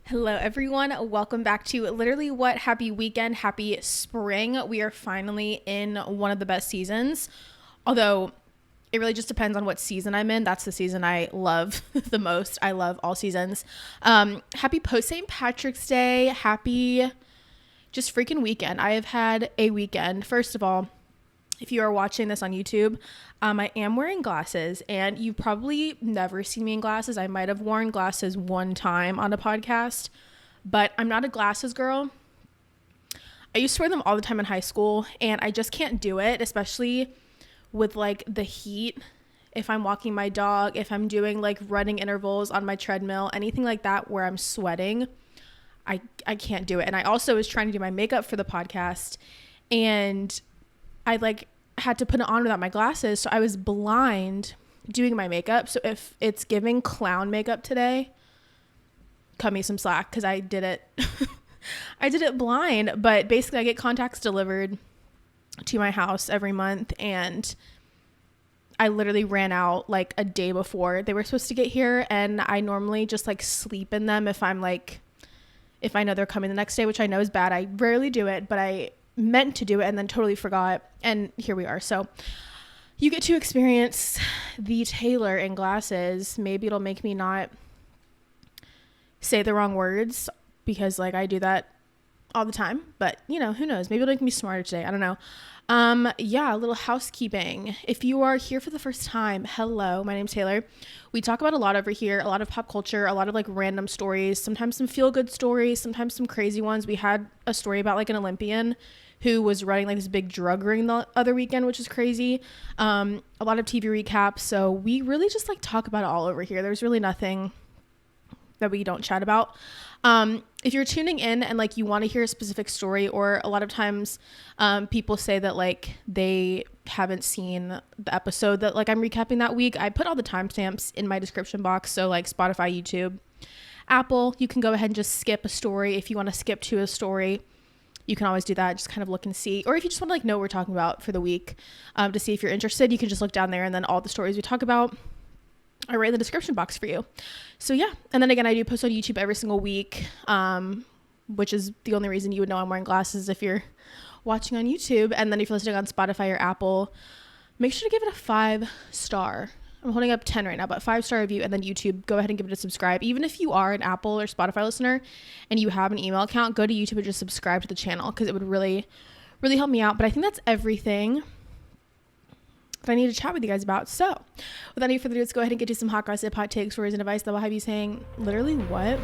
Hello everyone, welcome back to Literally What. Happy weekend, happy spring. We are finally in one of the best seasons, although it really just depends on what season I'm in. That's the season I love the most. I love all seasons. Happy post St. Patrick's Day, happy just freaking weekend. I have had a weekend. First of all, if you are watching this on YouTube, I am wearing glasses, and you've probably never seen me in glasses. I might have worn glasses one time on a podcast, but I'm not a glasses girl. I used to wear them all the time in high school, and I just can't do it, especially with like the heat. If I'm walking my dog, if I'm doing like running intervals on my treadmill, anything like that where I'm sweating, I can't do it. And I also was trying to do my makeup for the podcast, and I had to put it on without my glasses, so I was blind doing my makeup. So if it's giving clown makeup today, cut me some slack, because I did it I did it blind. But basically I get contacts delivered to my house every month, and I literally ran out like a day before they were supposed to get here, and I normally just like sleep in them if I know they're coming the next day, which I know is bad. I rarely do it, but I meant to do it and then totally forgot, and here we are. So you get to experience the Taylor in glasses. Maybe it'll make me not say the wrong words, because like I do that all the time, but you know, who knows, maybe it'll make me smarter today. I don't know. A little housekeeping. If you are here for the first time, hello, my name's Taylor. We talk about a lot over here, a lot of pop culture, a lot of like random stories, sometimes some feel good stories, sometimes some crazy ones. We had a story about like an Olympian who was running like this big drug ring the other weekend, which is crazy. A lot of TV recaps. So we really just like talk about it all over here. There's really nothing that we don't chat about. If you're tuning in and like you want to hear a specific story, or a lot of times people say that like they haven't seen the episode that like I'm recapping that week, I put all the timestamps in my description box. So like Spotify, YouTube, Apple, you can go ahead and just skip a story. If you want to skip to a story, you can always do that. Just kind of look and see. Or if you just want to like know what we're talking about for the week, to see if you're interested, you can just look down there, and then all the stories we talk about are right in the description box for you. So yeah. And then again, I do post on YouTube every single week, which is the only reason you would know I'm wearing glasses if you're watching on YouTube. And then if you're listening on Spotify or Apple, make sure to give it a 5-star. I'm holding up 10 right now, but 5-star review. And then YouTube, go ahead and give it a subscribe. Even if you are an Apple or Spotify listener and you have an email account, go to YouTube and just subscribe to the channel, because it would really, really help me out. But I think that's everything that I need to chat with you guys about. So without any further ado, let's go ahead and get to some hot gossip, hot takes, stories, and advice that will have you saying literally what?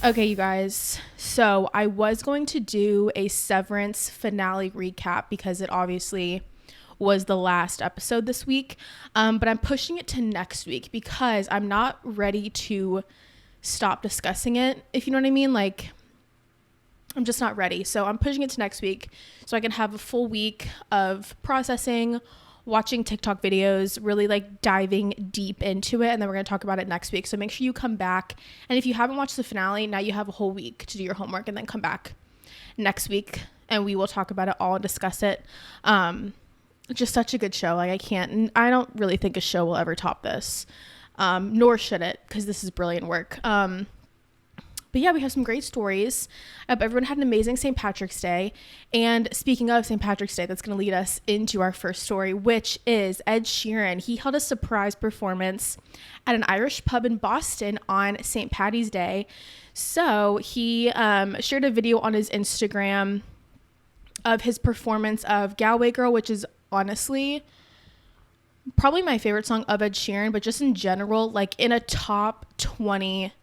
Okay, you guys, so I was going to do a Severance finale recap, because it obviously was the last episode this week, but I'm pushing it to next week because I'm not ready to stop discussing it, if you know what I mean. Like, I'm just not ready. So I'm pushing it to next week so I can have a full week of processing, watching TikTok videos, really like diving deep into it, and then we're going to talk about it next week. So make sure you come back, and if you haven't watched the finale, now you have a whole week to do your homework, and then come back next week and we will talk about it all and discuss it. Just such a good show. Like I don't really think a show will ever top this, nor should it, because this is brilliant work. But yeah, we have some great stories. Everyone had an amazing St. Patrick's Day. And speaking of St. Patrick's Day, that's going to lead us into our first story, which is Ed Sheeran. He held a surprise performance at an Irish pub in Boston on St. Paddy's Day. So he shared a video on his Instagram of his performance of Galway Girl, which is honestly probably my favorite song of Ed Sheeran, but just in general, like in a top 20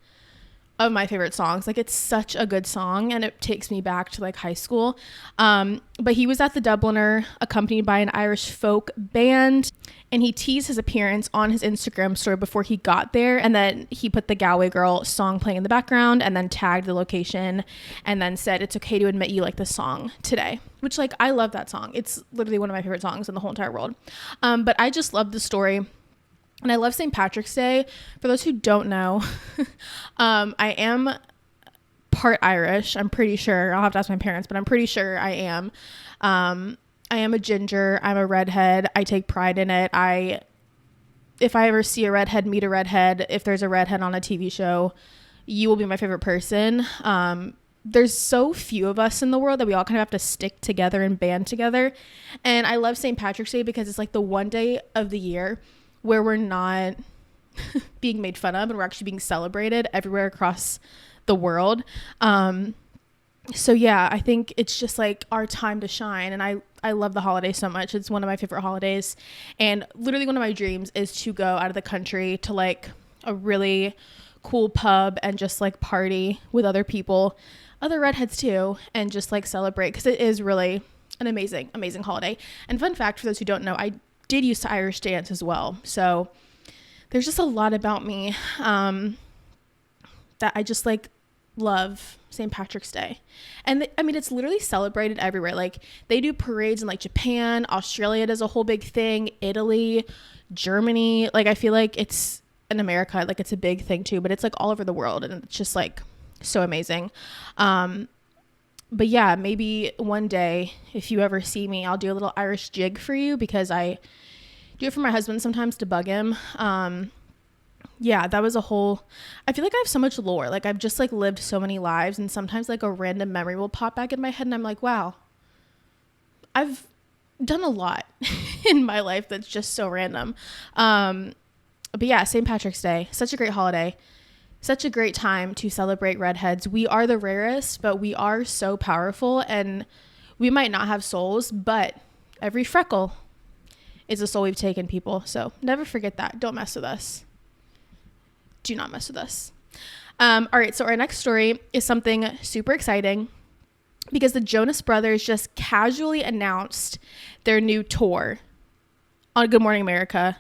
of my favorite songs. Like, it's such a good song, and it takes me back to like high school. But he was at the Dubliner accompanied by an Irish folk band, and he teased his appearance on his Instagram story before he got there, and then he put the Galway Girl song playing in the background and then tagged the location and then said, "It's okay to admit you like this song today," which, like, I love that song. It's literally one of my favorite songs in the whole entire world. But I just love the story. And I love St. Patrick's Day. For those who don't know, I am part Irish. I'm pretty sure. I'll have to ask my parents, but I'm pretty sure I am. I am a ginger. I'm a redhead. I take pride in it. If I ever see a redhead, meet a redhead, if there's a redhead on a TV show, you will be my favorite person. There's so few of us in the world that we all kind of have to stick together and band together. And I love St. Patrick's Day because it's like the one day of the year where we're not being made fun of and we're actually being celebrated everywhere across the world. So yeah, I think it's just like our time to shine. And I love the holiday so much. It's one of my favorite holidays. And literally one of my dreams is to go out of the country to like a really cool pub and just like party with other people, other redheads too, and just like celebrate, because it is really an amazing holiday. And fun fact for those who don't know, I did used to Irish dance as well. So there's just a lot about me that I just like love St. Patrick's Day. And I mean, it's literally celebrated everywhere. Like they do parades in like Japan, Australia does a whole big thing, Italy, Germany. Like I feel like it's in America, like it's a big thing too, but it's like all over the world, and it's just like so amazing. But yeah, maybe one day if you ever see me, I'll do a little Irish jig for you, because I do it for my husband sometimes to bug him. Yeah, that was a whole, I feel like I have so much lore. Like I've just like lived so many lives, and sometimes like a random memory will pop back in my head and I'm like, wow, I've done a lot in my life that's just so random. But yeah, St. Patrick's Day, such a great holiday, such a great time to celebrate redheads. We are the rarest, but we are so powerful, and we might not have souls, but every freckle is a soul we've taken, people. So never forget that. Don't mess with us. Do not mess with us. All right, so our next story is something super exciting, because the Jonas Brothers just casually announced their new tour on Good Morning America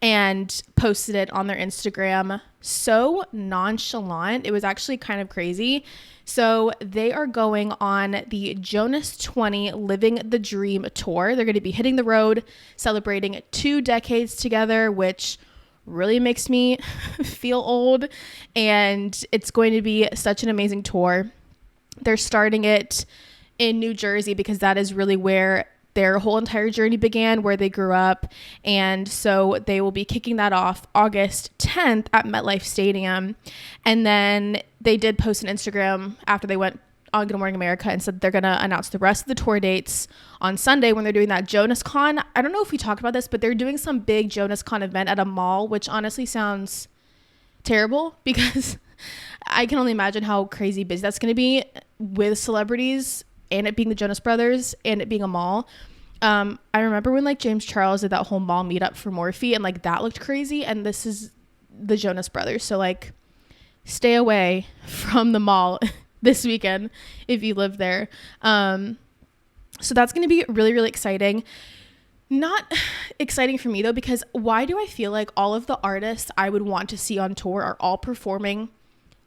and posted it on their Instagram. So nonchalant. It was actually kind of crazy. So they are going on the Jonas 20 Living the Dream tour. They're going to be hitting the road, celebrating 2 decades together, which really makes me feel old. And it's going to be such an amazing tour. They're starting it in New Jersey because that is really where their whole entire journey began, where they grew up. And so they will be kicking that off August 10th at MetLife Stadium. And then they did post an Instagram after they went on Good Morning America and said they're going to announce the rest of the tour dates on Sunday when they're doing that Jonas Con. I don't know if we talked about this, but they're doing some big Jonas Con event at a mall, which honestly sounds terrible, because I can only imagine how crazy busy that's going to be with celebrities, and it being the Jonas Brothers and it being a mall. I remember when like James Charles did that whole mall meetup for Morphe, and like that looked crazy, and this is the Jonas Brothers. So like stay away from the mall this weekend if you live there. So that's going to be really, really exciting. Not exciting for me though, because why do I feel like all of the artists I would want to see on tour are all performing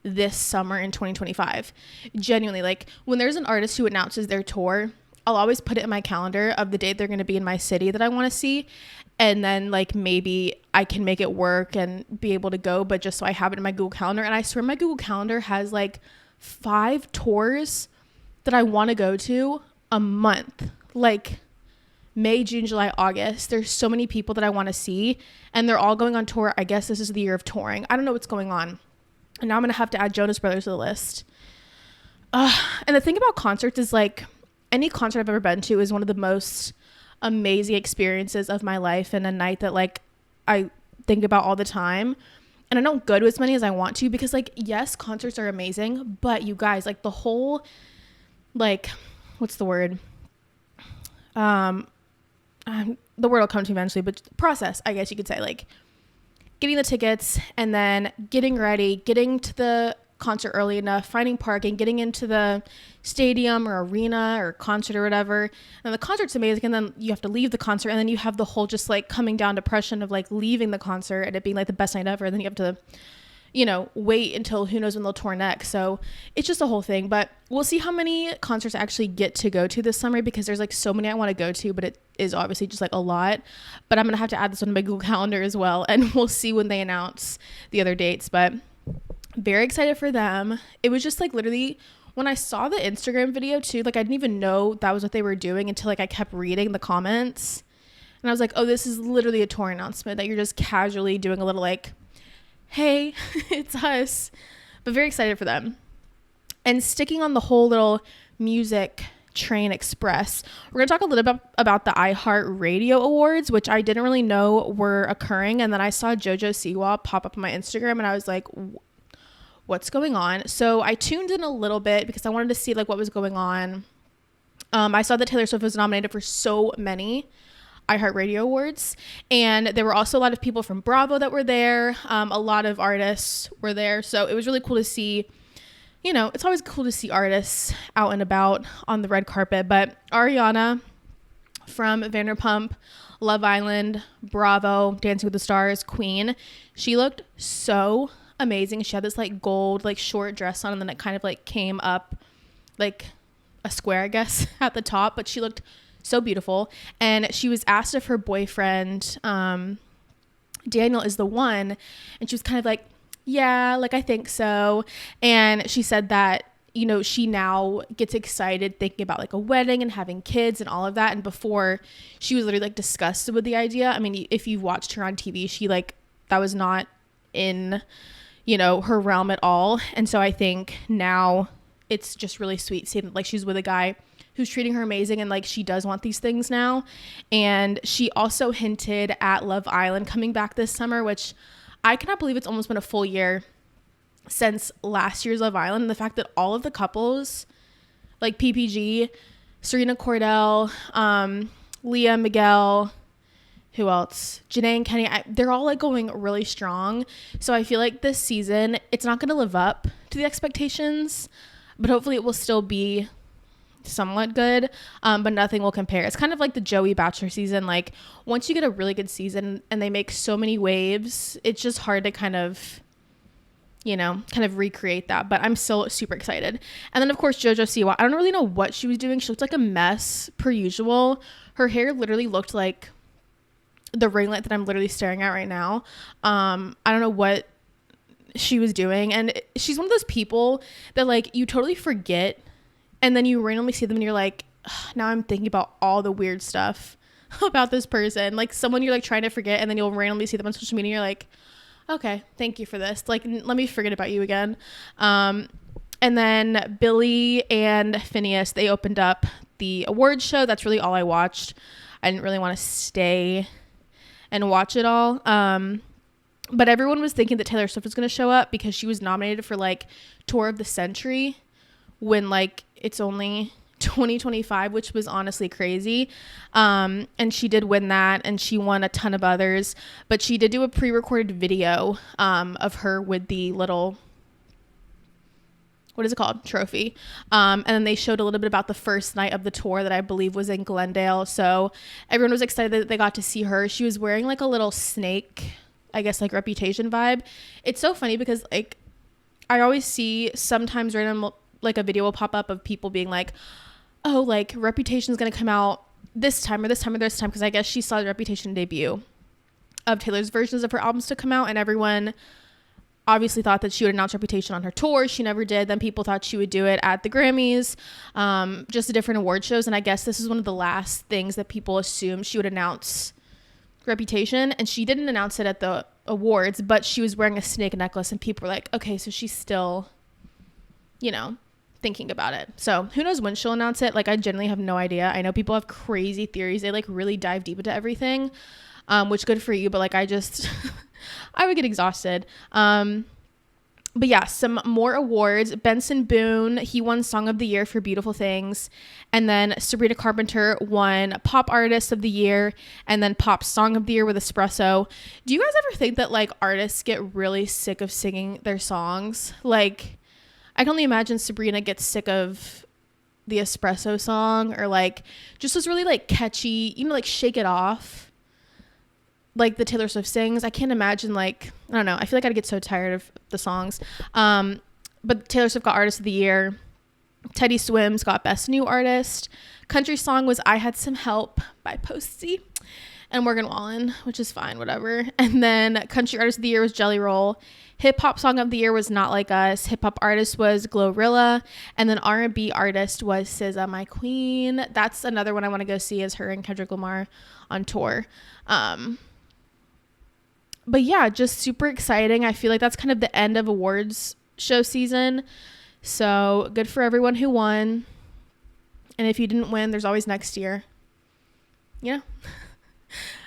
this summer in 2025? Genuinely, like when there's an artist who announces their tour, I'll always put it in my calendar of the date they're going to be in my city that I want to see. And then like maybe I can make it work and be able to go, but just so I have it in my Google Calendar. And I swear my Google Calendar has like 5 tours that I want to go to a month, like May, June, July, August. There's so many people that I want to see, and they're all going on tour. I guess this is the year of touring. I don't know what's going on. And now I'm going to have to add Jonas Brothers to the list. And the thing about concerts is like any concert I've ever been to is one of the most amazing experiences of my life, and a night that like I think about all the time. And I don't go to as many as I want to, because like, yes, concerts are amazing, but you guys, like the whole, like, what's the word? The word will come to me eventually, but process, I guess you could say, like getting the tickets and then getting ready, getting to the concert early enough, finding parking, getting into the stadium or arena or concert or whatever. And the concert's amazing, and then you have to leave the concert, and then you have the whole just like coming down depression of like leaving the concert and it being like the best night ever, and then you have to, you know, wait until who knows when they'll tour next. So it's just a whole thing. But we'll see how many concerts I actually get to go to this summer, because there's like so many I want to go to, but it is obviously just like a lot. But I'm gonna have to add this one to my Google Calendar as well, and we'll see when they announce the other dates. But very excited for them. It was just like literally when I saw the Instagram video too, like I didn't even know that was what they were doing until like I kept reading the comments, and I was like, oh, this is literally a tour announcement that you're just casually doing a little like, hey, it's us. But very excited for them. And sticking on the whole little music train express, we're going to talk a little bit about the iHeartRadio Awards, which I didn't really know were occurring. And then I saw JoJo Siwa pop up on my Instagram, and I was like, what's going on? So I tuned in a little bit because I wanted to see like what was going on. I saw that Taylor Swift was nominated for so many iHeartRadio Awards, and there were also a lot of people from Bravo that were there. A lot of artists were there, so it was really cool to see. You know, it's always cool to see artists out and about on the red carpet. But Ariana from Vanderpump, Love Island, Bravo, Dancing with the Stars, Queen, she looked so amazing. She had this like gold like short dress on, and then it kind of like came up like a square, I guess, at the top, but she looked so beautiful. And she was asked if her boyfriend Daniel is the one, and she was kind of like, yeah, like I think so. And she said that, you know, she now gets excited thinking about like a wedding and having kids and all of that, and before she was literally like disgusted with the idea. I mean, if you've watched her on TV, she like, that was not in, you know, her realm at all. And so I think now it's just really sweet seeing like she's with a guy who's treating her amazing, and like she does want these things now. And she also hinted at Love Island coming back this summer, which I cannot believe it's almost been a full year since last year's Love Island. The fact that all of the couples like PPG, Serena Cordell, Leah Miguel, who else? Janae and Kenny, they're all like going really strong. So I feel like this season, it's not going to live up to the expectations, but hopefully it will still be somewhat good, but nothing will compare. It's kind of like the Joey Bachelor season. Like once you get a really good season and they make so many waves, it's just hard to kind of, you know, kind of recreate that. But I'm still super excited. And then of course JoJo Siwa, I don't really know what she was doing. She looked like a mess per usual. Her hair literally looked like the ringlet that I'm literally staring at right now. I don't know what she was doing, and she's one of those people that like you totally forget, and then you randomly see them and you're like, now I'm thinking about all the weird stuff about this person. Like someone you're like trying to forget, and then you'll randomly see them on social media and you're like, okay, thank you for this. Like, let me forget about you again. And then Billy and Phineas, they opened up the awards show. That's really all I watched. I didn't really want to stay and watch it all. But everyone was thinking that Taylor Swift was going to show up because she was nominated for like Tour of the Century when like it's only 2025, which was honestly crazy. And she did win that, and she won a ton of others, but she did do a pre-recorded video of her with the little, what is it called? Trophy. And then they showed a little bit about the first night of the tour that I believe was in Glendale. So everyone was excited that they got to see her. She was wearing like a little snake, I guess, like Reputation vibe. It's so funny because like I always see sometimes random like a video will pop up of people being like, oh, like Reputation is going to come out this time or this time or this time, because I guess she saw the Reputation debut of Taylor's versions of her albums to come out, and everyone obviously thought that she would announce Reputation on her tour. She never did. Then people thought she would do it at the Grammys, just the different award shows, and I guess this is one of the last things that people assumed she would announce Reputation, and she didn't announce it at the awards, but she was wearing a snake necklace, and people were like, okay, so she's still, you know, thinking about it. So who knows when she'll announce it? Like I genuinely have no idea. I know people have crazy theories. They like really dive deep into everything, which good for you, but like I just I would get exhausted. But yeah, some more awards. Benson Boone, he won Song of the Year for Beautiful Things, and then Sabrina Carpenter won Pop Artist of the Year, and then Pop Song of the Year with Espresso. Do you guys ever think that like artists get really sick of singing their songs? Like I can only imagine Sabrina gets sick of the Espresso song, or like just was really like catchy, you know, like Shake It Off, like the Taylor Swift sings. I can't imagine, like, I don't know. I feel like I'd get so tired of the songs. But Taylor Swift got Artist of the Year. Teddy Swims got Best New Artist. Country song was I Had Some Help by Posty. and Morgan Wallen, which is fine, whatever. And then country artist of the year was Jelly Roll. Hip hop song of the year was Not Like Us. Hip hop artist was Glorilla. And then R&B artist was SZA, My Queen. That's another one I want to go see, is her and Kendrick Lamar on tour. But yeah, just super exciting. I feel like that's kind of the end of awards show season. So good for everyone who won. And if you didn't win, there's always next year. Yeah.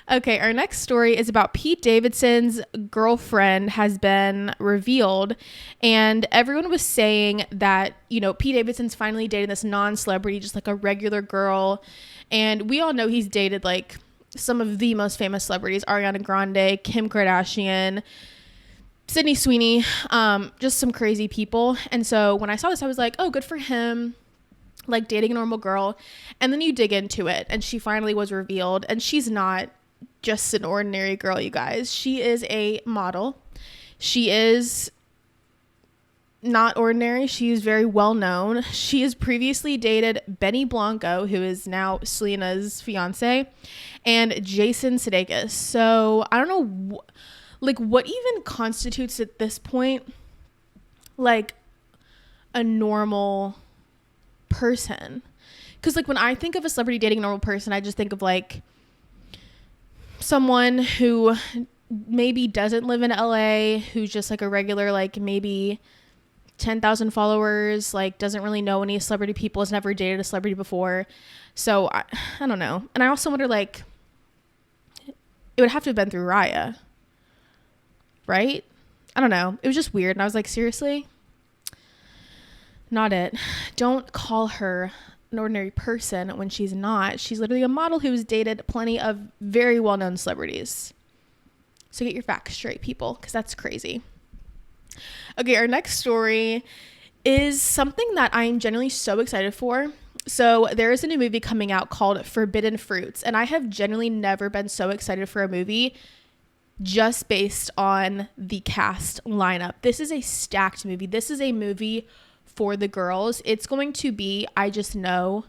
Okay, our next story is about Pete Davidson's girlfriend has been revealed. And everyone was saying that, you know, Pete Davidson's finally dating this non-celebrity, just like a regular girl. And we all know he's dated like some of the most famous celebrities: Ariana Grande, Kim Kardashian, Sydney Sweeney, just some crazy people. And so when I saw this, I was like, oh, good for him, like dating a normal girl. And then you dig into it, and she finally was revealed, and she's not just an ordinary girl, you guys. She is a model. She is not ordinary. She is very well known. She has previously dated Benny Blanco, who is now Selena's fiance, and Jason Sudeikis. So I don't know what even constitutes at this point like a normal person. Because like when I think of a celebrity dating a normal person, I just think of like someone who maybe doesn't live in LA, who's just like a regular, like maybe 10,000 followers, like doesn't really know any celebrity people, has never dated a celebrity before. So I don't know. And I also wonder, like, it would have to have been through Raya, right? I don't know. It was just weird. And I was like, seriously? Not it. Don't call her an ordinary person when she's not. She's literally a model who's dated plenty of very well-known celebrities. So get your facts straight, people, because that's crazy. Okay, our next story is something that I'm genuinely so excited for. So there is a new movie coming out called Forbidden Fruits, and I have genuinely never been so excited for a movie just based on the cast lineup. This is a stacked movie. This is a movie for the girls. It's going to be, I just know,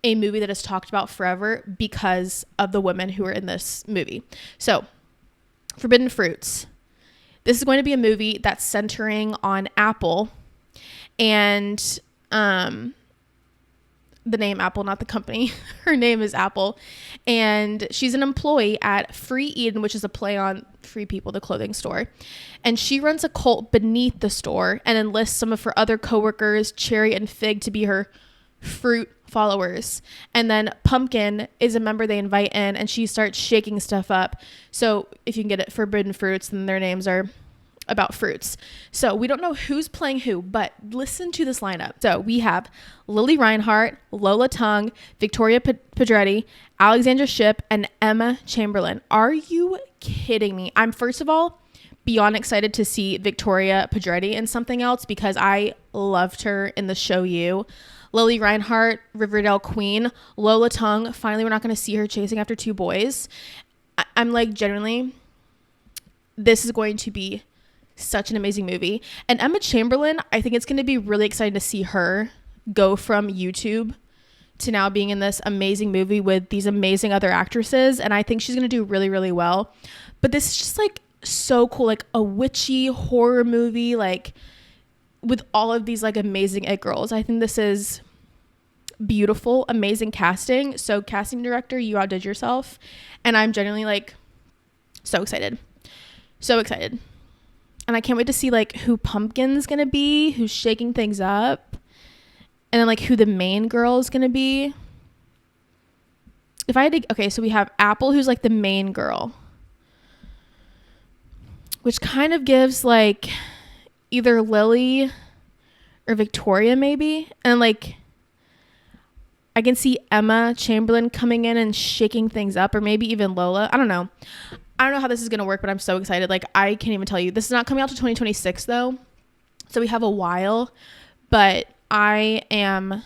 a movie that is talked about forever because of the women who are in this movie. So, Forbidden Fruits. This is going to be a movie that's centering on Apple and the name Apple, not the company. Her name is Apple. And she's an employee at Free Eden, which is a play on Free People, the clothing store. And she runs a cult beneath the store and enlists some of her other coworkers, Cherry and Fig, to be her fruit followers. And then Pumpkin is a member they invite in, and she starts shaking stuff up. So if you can get it, Forbidden Fruits, then their names are about fruits. So we don't know who's playing who, but listen to this lineup. So we have Lily Reinhart, Lola Tung, Victoria Pedretti, Alexandra Shipp, and Emma Chamberlain. Are you kidding me? I'm first of all beyond excited to see Victoria Pedretti in something else because I loved her in the show You. Lily Reinhart, Riverdale Queen. Lola Tung, finally we're not going to see her chasing after two boys. I'm like, genuinely, this is going to be such an amazing movie. And Emma Chamberlain, I think it's going to be really exciting to see her go from YouTube to now being in this amazing movie with these amazing other actresses. And I think she's going to do really, really well. But this is just like so cool, like a witchy horror movie, like with all of these like amazing it girls. I think this is beautiful, amazing casting. So casting director, you outdid yourself. And I'm genuinely like so excited. So excited. And I can't wait to see like who Pumpkin's gonna be, who's shaking things up, and then like who the main girl is gonna be. If I had to, okay, so we have Apple, who's like the main girl, which kind of gives like either Lily or Victoria maybe. And like I can see Emma Chamberlain coming in and shaking things up, or maybe even Lola. I don't know how this is going to work, but I'm so excited. Like, I can't even tell you. This is not coming out to 2026, though. So we have a while. But I am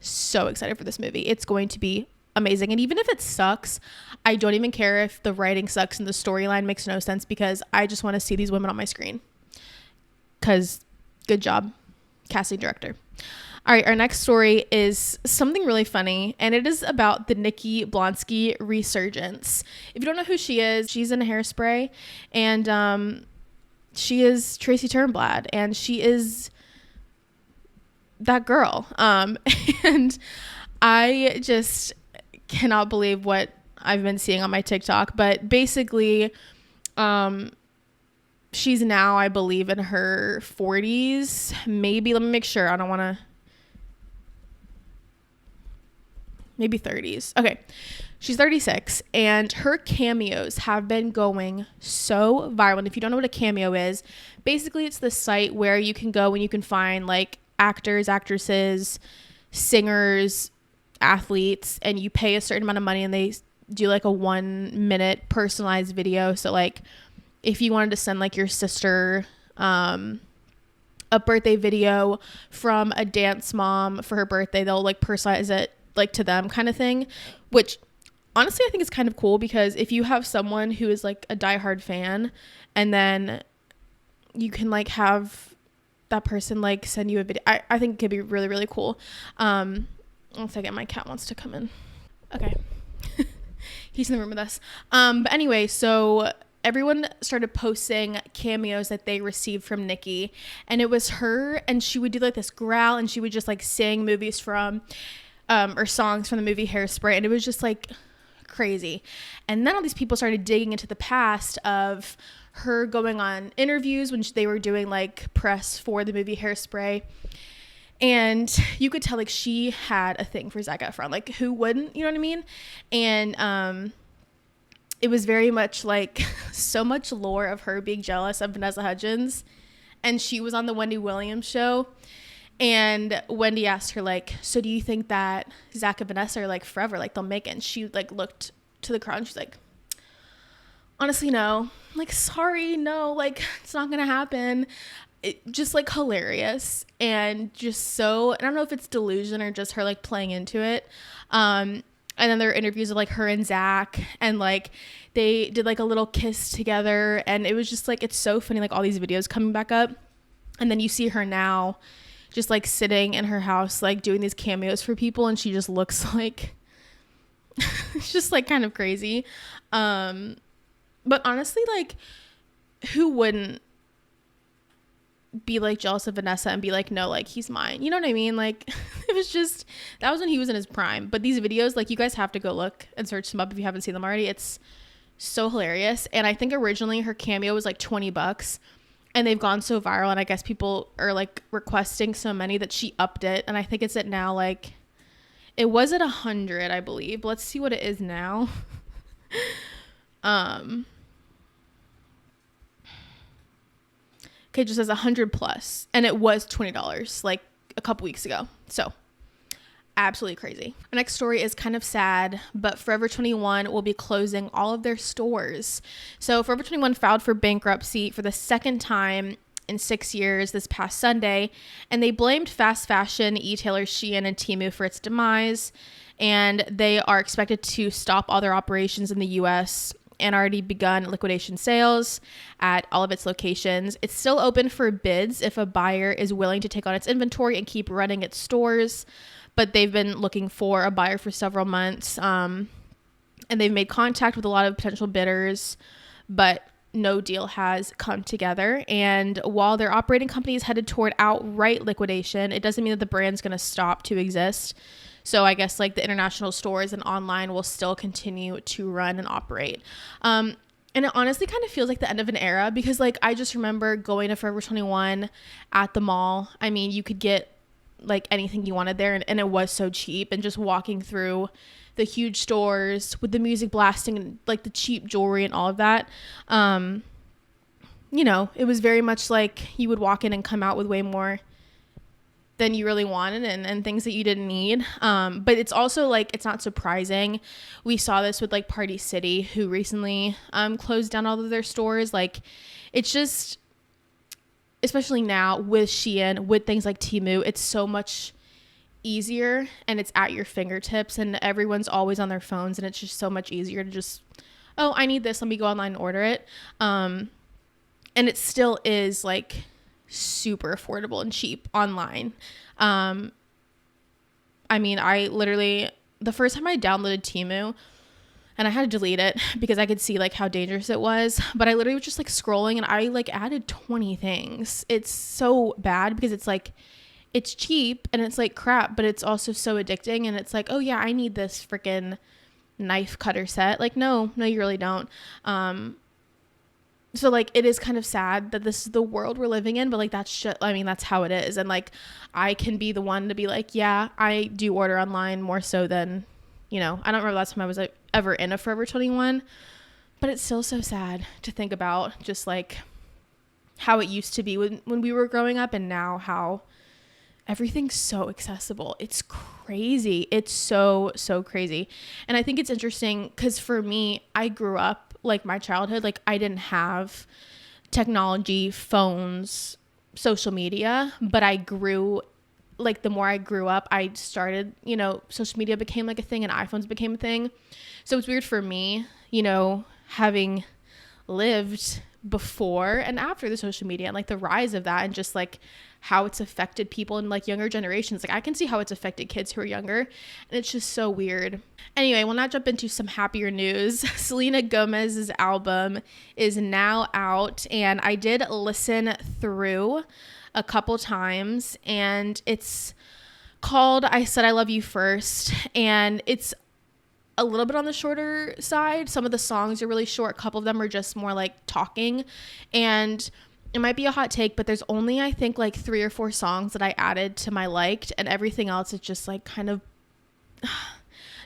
so excited for this movie. It's going to be amazing. And even if it sucks, I don't even care if the writing sucks and the storyline makes no sense, because I just want to see these women on my screen. Because good job, casting director. All right, our next story is something really funny, and it is about the NIKKI BLONSKY resurgence. If you don't know who she is, she's in Hairspray, and she is Tracy Turnblad, and she is that girl. And I just cannot believe what I've been seeing on my TikTok, but basically, she's now, I believe, in her 40s, maybe. Let me make sure. I don't want to. Maybe 30s. Okay. She's 36, and her cameos have been going so viral. And if you don't know what a cameo is, basically it's the site where you can go and you can find like actors, actresses, singers, athletes, and you pay a certain amount of money and they do like a 1-minute personalized video. So like if you wanted to send like your sister a birthday video from a dance mom for her birthday, they'll like personalize it like to them kind of thing, which honestly I think is kind of cool, because if you have someone who is like a diehard fan and then you can like have that person like send you a video, I think it could be really, really cool. One second, my cat wants to come in. Okay. He's in the room with us. But anyway, so everyone started posting cameos that they received from NIKKI, and it was her, and she would do like this growl, and she would just like sing movies from or songs from the movie Hairspray, and it was just like crazy. And then all these people started digging into the past of her going on interviews when they were doing like press for the movie Hairspray, and you could tell like she had a thing for Zac Efron. Like, who wouldn't? You know what I mean? And it was very much like so much lore of her being jealous of Vanessa Hudgens, and she was on the Wendy Williams show. And Wendy asked her, like, so do you think that Zac and Vanessa are, like, forever? Like, they'll make it? And she, like, looked to the crowd and she's like, honestly, no. I'm like, sorry, no. Like, it's not going to happen. It, just, like, hilarious. And just so, I don't know if it's delusion or just her, like, playing into it. And then there are interviews of, like, her and Zac. And, like, they did, like, a little kiss together. And it was just, like, it's so funny, like, all these videos coming back up. And then you see her now just like sitting in her house, like doing these cameos for people, and she just looks like it's just like kind of crazy. But honestly, like, who wouldn't be like jealous of Vanessa and be like, no, like, he's mine? You know what I mean? Like, it was just, that was when he was in his prime. But these videos, like, you guys have to go look and search them up if you haven't seen them already. It's so hilarious. And I think originally her cameo was like $20. And they've gone so viral, and I guess people are like requesting so many that she upped it. And I think it's at now, like, it was at 100, I believe. Let's see what it is now. Okay, it just says 100 plus, and it was $20 like a couple weeks ago. So absolutely crazy. Our next story is kind of sad, but Forever 21 will be closing all of their stores. So Forever 21 filed for bankruptcy for the second time in 6 years this past Sunday, and they blamed fast fashion e-tailers Shein and Temu for its demise, and they are expected to stop all their operations in the US and already begun liquidation sales at all of its locations. It's still open for bids if a buyer is willing to take on its inventory and keep running its stores. But they've been looking for a buyer for several months, and they've made contact with a lot of potential bidders, but no deal has come together. And while their operating company is headed toward outright liquidation, it doesn't mean that the brand's going to stop to exist. So I guess like the international stores and online will still continue to run and operate. And it honestly kind of feels like the end of an era, because like I just remember going to Forever 21 at the mall. I mean, you could get like anything you wanted there, and it was so cheap, and just walking through the huge stores with the music blasting and like the cheap jewelry and all of that, you know, it was very much like you would walk in and come out with way more than you really wanted, and things that you didn't need. But it's also like, it's not surprising. We saw this with like Party City, who recently closed down all of their stores. Like, it's just, especially now with Shein, with things like Temu, it's so much easier and it's at your fingertips, and everyone's always on their phones, and it's just so much easier to just, oh, I need this, let me go online and order it. And it still is like super affordable and cheap online. I mean, I literally, the first time I downloaded Temu, and I had to delete it because I could see like how dangerous it was, but I literally was just like scrolling and I like added 20 things. It's so bad because it's like, it's cheap and it's like crap, but it's also so addicting. And it's like, oh yeah, I need this freaking knife cutter set. Like, no, you really don't. So like, it is kind of sad that this is the world we're living in, but like, I mean, that's how it is. And like, I can be the one to be like, yeah, I do order online more so than, I don't remember the last time I was ever in a Forever 21, but it's still so sad to think about just like how it used to be when we were growing up, and now how everything's so accessible. It's crazy. It's so crazy. And I think it's interesting because for me, I grew up like my childhood, like I didn't have technology, phones, social media, but I grew, like the more I grew up, I started, social media became like a thing and iPhones became a thing. So it's weird for me, having lived before and after the social media and like the rise of that, and just like how it's affected people in like younger generations. Like I can see how it's affected kids who are younger, and it's just so weird. Anyway, we'll now jump into some happier news. Selena Gomez's album is now out, and I did listen through a couple times, and it's called I Said I Love You First, and it's a little bit on the shorter side. Some of the songs are really short. A couple of them are just more like talking, and it might be a hot take, but there's only, I think, like 3 or 4 songs that I added to my liked, and everything else is just like kind of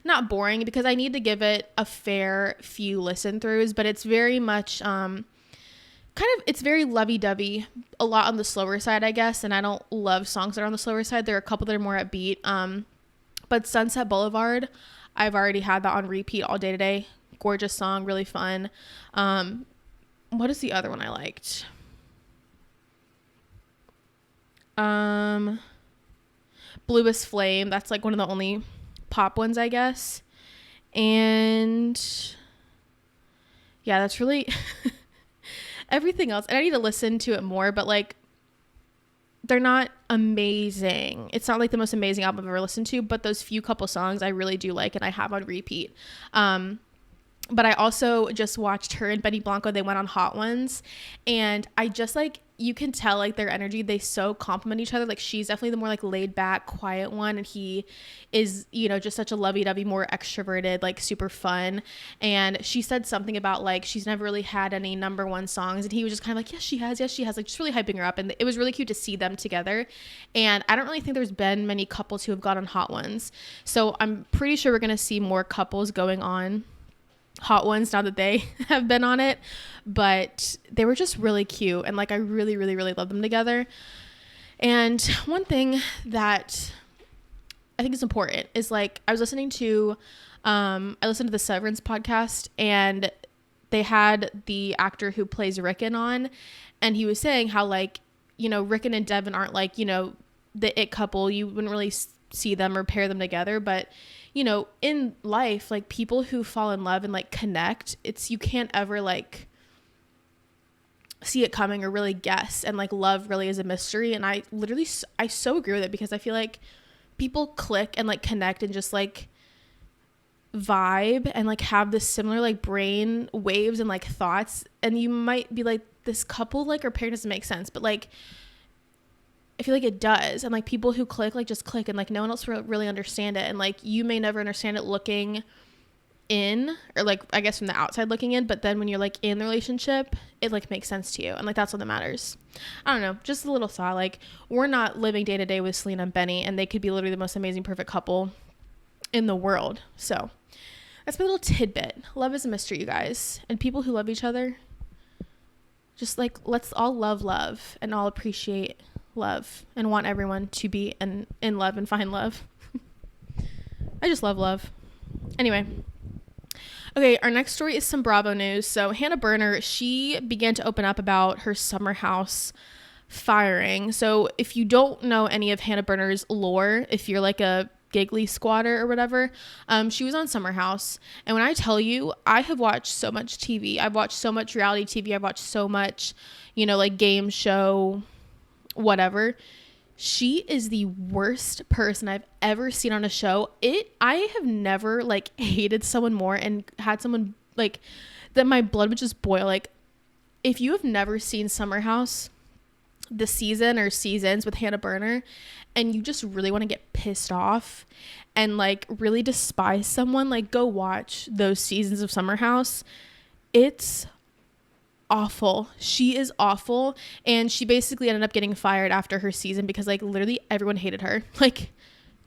not boring, because I need to give it a fair few listen throughs, but it's very much it's very lovey-dovey, a lot on the slower side, I guess, and I don't love songs that are on the slower side. There are a couple that are more upbeat, but Sunset Boulevard, I've already had that on repeat all day today. Gorgeous song, really fun. What is the other one I liked? Bluest Flame, that's like one of the only pop ones, I guess. And yeah, that's really everything else. And I need to listen to it more, but like they're not amazing. It's not like the most amazing album I've ever listened to, but those few couple songs I really do like, and I have on repeat. But I also just watched her and Benny Blanco. They went on Hot Ones, and I just like, you can tell like their energy. They so complement each other. Like she's definitely the more like laid back, quiet one, and he is, just such a lovey-dovey, more extroverted, like super fun. And she said something about like she's never really had any number one songs, and he was just kind of like, yes she has, like just really hyping her up. And it was really cute to see them together. And I don't really think there's been many couples who have got on Hot Ones, so I'm pretty sure we're gonna see more couples going on Hot Ones now that they have been on it. But they were just really cute, and like I really love them together. And one thing that I think is important is like I listened to the Severance podcast, and they had the actor who plays Rickon on, and he was saying how like Rickon and Devin aren't like the it couple. You wouldn't really see them or pair them together, but in life, like people who fall in love and like connect, you can't ever like see it coming or really guess, and like love really is a mystery. And I so agree with it, because I feel like people click and like connect and just like vibe and like have this similar like brain waves and like thoughts, and you might be like, this couple like or pair doesn't make sense, but like I feel like it does. And like people who click like just click, and like no one else really understand it, and like you may never understand it looking in, or like I guess from the outside looking in, but then when you're like in the relationship, it like makes sense to you, and like that's what matters. I don't know, just a little thought. Like we're not living day to day with Selena and Benny, and they could be literally the most amazing perfect couple in the world. So that's my little tidbit. Love is a mystery, you guys, and people who love each other, just like let's all love and all appreciate love and want everyone to be in love and find love. I just love. Anyway, okay, our next story is some Bravo news. So Hannah Berner, she began to open up about her summer house firing. So if you don't know any of Hannah Berner's lore, if you're like a giggly squatter or whatever, she was on Summer House. And when I tell you, I have watched so much TV. I've watched so much reality TV. I've watched so much, like game show, whatever. She is the worst person I've ever seen on a show. I have never like hated someone more and had someone like that my blood would just boil. Like, if you have never seen Summer House, the season or seasons with Hannah Berner, and you just really want to get pissed off and like really despise someone, like go watch those seasons of Summer House. It's awful. She is awful, and she basically ended up getting fired after her season because like literally everyone hated her. Like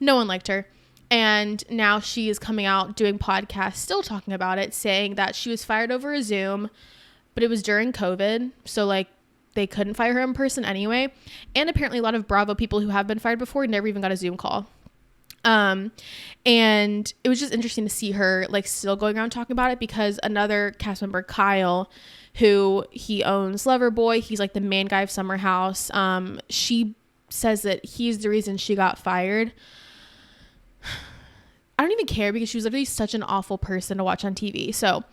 no one liked her. And now she is coming out doing podcasts still talking about it, saying that she was fired over a Zoom, but it was during COVID, so like they couldn't fire her in person anyway. And apparently a lot of Bravo people who have been fired before never even got a Zoom call. And it was just interesting to see her like still going around talking about it, because another cast member, Kyle, who he owns Loverboy, he's like the main guy of Summer House. She says that he's the reason she got fired. I don't even care, because she was literally such an awful person to watch on TV. So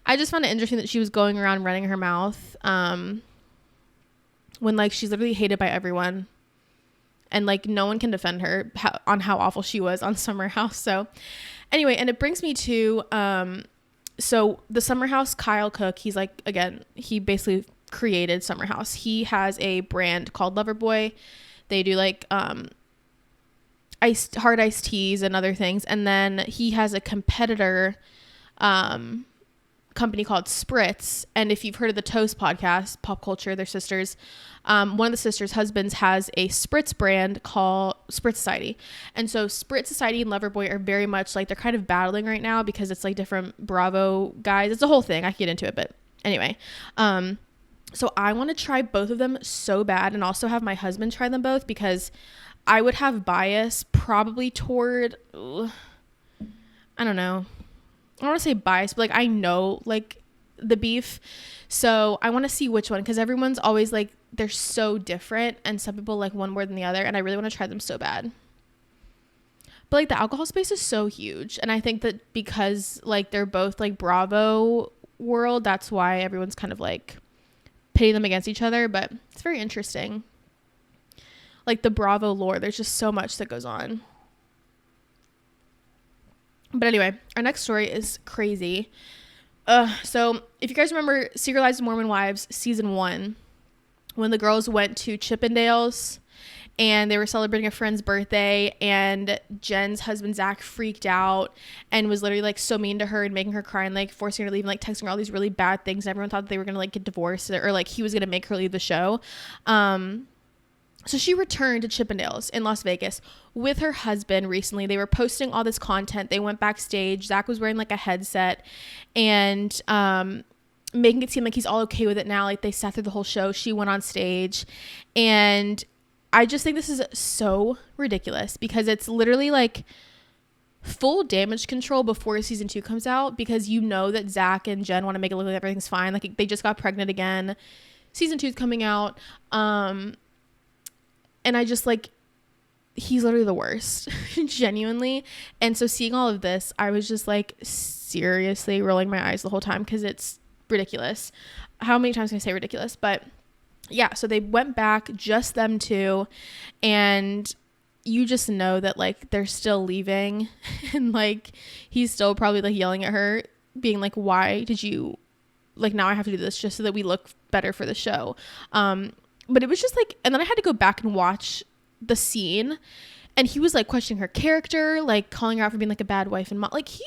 I just found it interesting that she was going around running her mouth when like she's literally hated by everyone, and like no one can defend her on how awful she was on Summer House. So anyway, and it brings me to so the Summer House, Kyle Cook, he's like, again, he basically created Summer House. He has a brand called Loverboy. They do like hard iced teas and other things. And then he has a competitor company called Spritz. And if you've heard of the Toast podcast, Pop Culture, they're sisters. One of the sisters' husbands has a Spritz brand called Spritz Society. And so Spritz Society and Loverboy are very much like, they're kind of battling right now because it's like different Bravo guys. It's a whole thing. I can get into it, but anyway. So I want to try both of them so bad, and also have my husband try them both, because I would have bias probably toward, I don't know. I don't want to say bias, but like I know like the beef. So I want to see which one, because everyone's always like, they're so different, and some people like one more than the other, and I really want to try them so bad. But like the alcohol space is so huge, and I think that because like they're both like Bravo world, that's why everyone's kind of like pitting them against each other. But it's very interesting. Like the Bravo lore, there's just so much that goes on. But anyway, our next story is crazy. So if you guys remember Secret Lives of Mormon Wives season 1, when the girls went to Chippendales and they were celebrating a friend's birthday, and Jen's husband Zach freaked out and was literally like so mean to her and making her cry and like forcing her to leave and like texting her all these really bad things. Everyone thought that they were gonna like get divorced, or like he was gonna make her leave the show. So she returned to Chippendales in Las Vegas with her husband recently. They were posting all this content. They went backstage. Zach was wearing like a headset and making it seem like he's all okay with it now. Like they sat through the whole show. She went on stage, and I just think this is so ridiculous, because it's literally like full damage control before season 2 comes out, because you know that Zach and Jen want to make it look like everything's fine. Like they just got pregnant again. Season 2 is coming out. And I just like, he's literally the worst, genuinely. And so seeing all of this, I was just like seriously rolling my eyes the whole time, because it's ridiculous. How many times can I say ridiculous? But yeah, so they went back, just them two, and you just know that like they're still leaving, and like he's still probably like yelling at her, being like, why did you, like, now I have to do this just so that we look better for the show. But it was just like, and then I had to go back and watch the scene, and he was like questioning her character, like calling her out for being like a bad wife and mom. Like he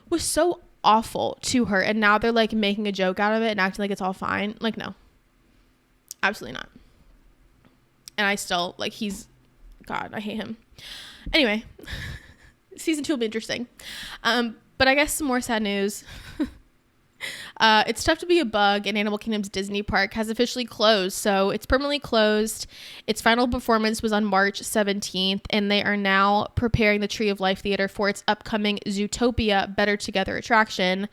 was so awful to her, and now they're like making a joke out of it and acting like it's all fine. Like, no, absolutely not. And I still like, God, I hate him. Anyway, season 2 will be interesting. But I guess some more sad news. It's Tough to Be a Bug in Animal Kingdom's Disney park has officially closed. So it's permanently closed. Its final performance was on March 17th, and they are now preparing the Tree of Life Theater for its upcoming Zootopia Better Together attraction.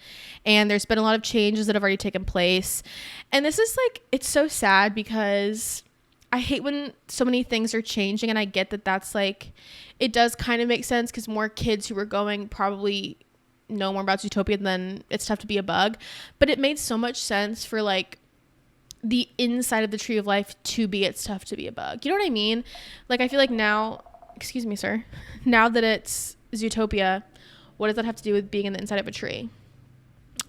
And there's been a lot of changes that have already taken place. And this is like, it's so sad, because I hate when so many things are changing, and I get that that's like, it does kind of make sense, because more kids who were going probably know more about Zootopia than It's Tough to Be a Bug. But it made so much sense for like the inside of the tree of life to be it's tough to be a bug. You know what I mean? Like, I feel like now, excuse me, sir, now that it's Zootopia, what does that have to do with being in the inside of a tree?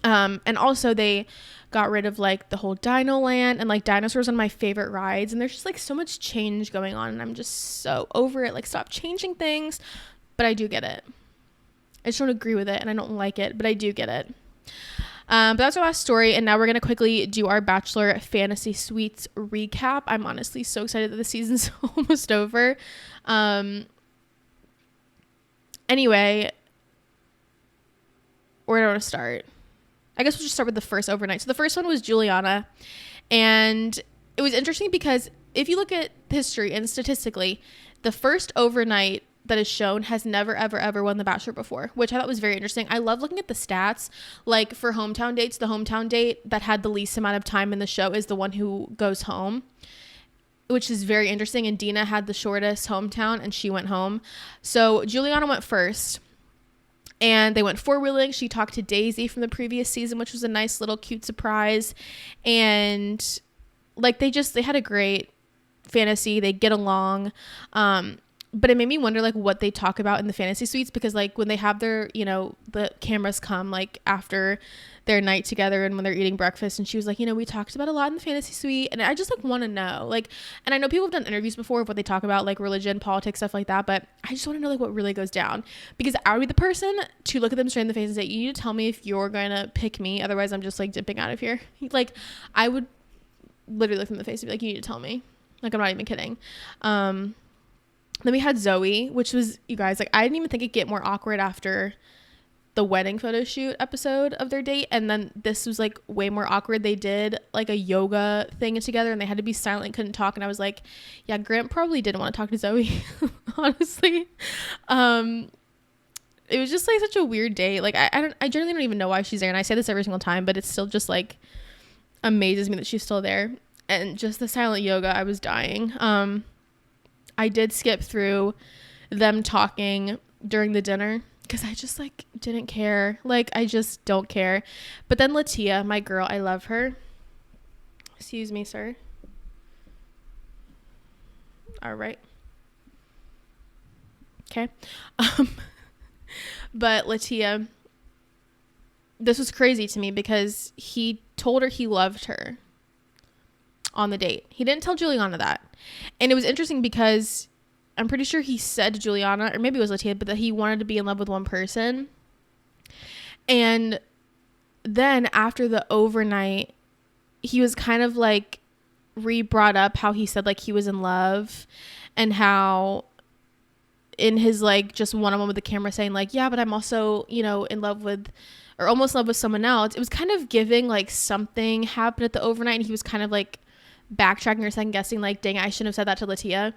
And also they got rid of like the whole Dino Land, and like dinosaurs on my favorite rides, and there's just like so much change going on, and I'm just so over it. Like, stop changing things. But I do get it. I just don't agree with it, and I don't like it, but I do get it. But that's our last story, and now we're going to quickly do our Bachelor Fantasy Suites recap. I'm honestly so excited that the season's almost over. Anyway, where do I want to start? I guess we'll just start with the first overnight. So the first one was Juliana, and it was interesting because if you look at history and statistically, the first overnight that is shown has never, ever, ever won The Bachelor before, which I thought was very interesting. I love looking at the stats. Like, for hometown dates, the hometown date that had the least amount of time in the show is the one who goes home, which is very interesting. And Dina had the shortest hometown, and she went home. So Juliana went first, and they went four-wheeling. She talked to Daisy from the previous season, which was a nice little cute surprise. And like, they had a great fantasy. They get along. But it made me wonder, like, what they talk about in the fantasy suites, because, like, when they have their, you know, the cameras come, like, after their night together and when they're eating breakfast, and she was like, you know, we talked about a lot in the fantasy suite, and I just, like, want to know, like, and I know people have done interviews before of what they talk about, like, religion, politics, stuff like that, but I just want to know, like, what really goes down, because I would be the person to look at them straight in the face and say, you need to tell me if you're going to pick me, otherwise I'm just, like, dipping out of here. Like, I would literally look them in the face and be like, you need to tell me. Like, I'm not even kidding. Then we had Zoe, which was, you guys, like, I didn't even think it'd get more awkward after the wedding photo shoot episode of their date. And then this was, like, way more awkward. They did, like, a yoga thing together, and they had to be silent, couldn't talk. And I was like, yeah, Grant probably didn't want to talk to Zoe, honestly. It was just, like, such a weird date. Like, I generally don't even know why she's there. And I say this every single time, but it's still just, like, amazes me that she's still there. And just the silent yoga, I was dying. I did skip through them talking during the dinner because I just, like, didn't care. Like, I just don't care. But then Latia, my girl, I love her. Excuse me, sir. All right. Okay. But Latia, this was crazy to me because he told her he loved her on the date. He didn't tell Juliana that. And it was interesting because I'm pretty sure he said to Juliana, or maybe it was Latia, but that he wanted to be in love with one person. And then after the overnight, he was kind of, like, re-brought up how he said, like, he was in love, and how in his, like, just one-on-one with the camera saying, like, yeah, but I'm also, you know, in love with, or almost in love with someone else. It was kind of giving, like, something happened at the overnight, and he was kind of, like, backtracking or second guessing, like, dang, I shouldn't have said that to Latia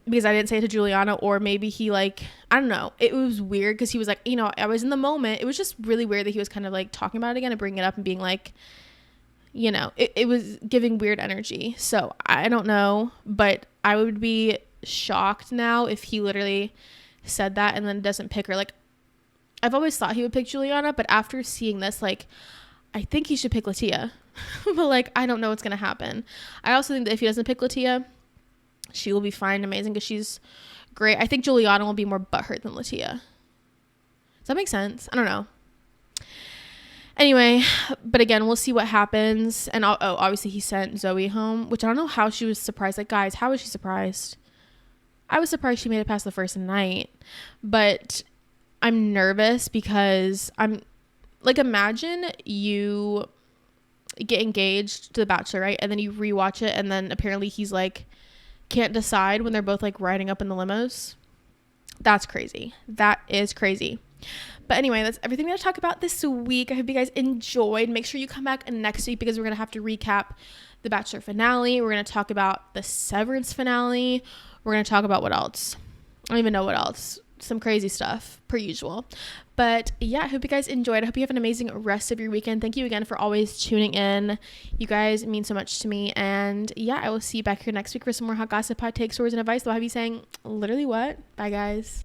because I didn't say it to Juliana. Or maybe he, like, I don't know, it was weird because he was like, you know, I was in the moment. It was just really weird that he was kind of, like, talking about it again and bringing it up and being like, you know, it was giving weird energy. So I don't know, but I would be shocked now if he literally said that and then doesn't pick her. Like, I've always thought he would pick Juliana, but after seeing this, like, I think he should pick Latia. But, like, I don't know what's gonna happen. I also think that if he doesn't pick Latia, she will be fine, amazing, because she's great. I think Juliana will be more butthurt than Latia. Does that make sense? I don't know. Anyway, but again, we'll see what happens. And obviously he sent Zoe home, which I don't know how she was surprised. Like, guys, how was she surprised? I was surprised she made it past the first night, but I'm nervous because I'm like, imagine you get engaged to The Bachelor, right? And then you rewatch it, and then apparently he's, like, can't decide when they're both, like, riding up in the limos. That's crazy. That is crazy. But anyway, that's everything I'm going to talk about this week. I hope you guys enjoyed. Make sure you come back next week because we're going to have to recap the Bachelor finale. We're going to talk about the Severance finale. We're going to talk about what else? I don't even know what else. Some crazy stuff, per usual. But yeah, I hope you guys enjoyed. I hope you have an amazing rest of your weekend. Thank you again for always tuning in. You guys mean so much to me. And yeah, I will see you back here next week for some more hot gossip, hot takes, stories, and advice. I'll have you saying literally what? Bye, guys.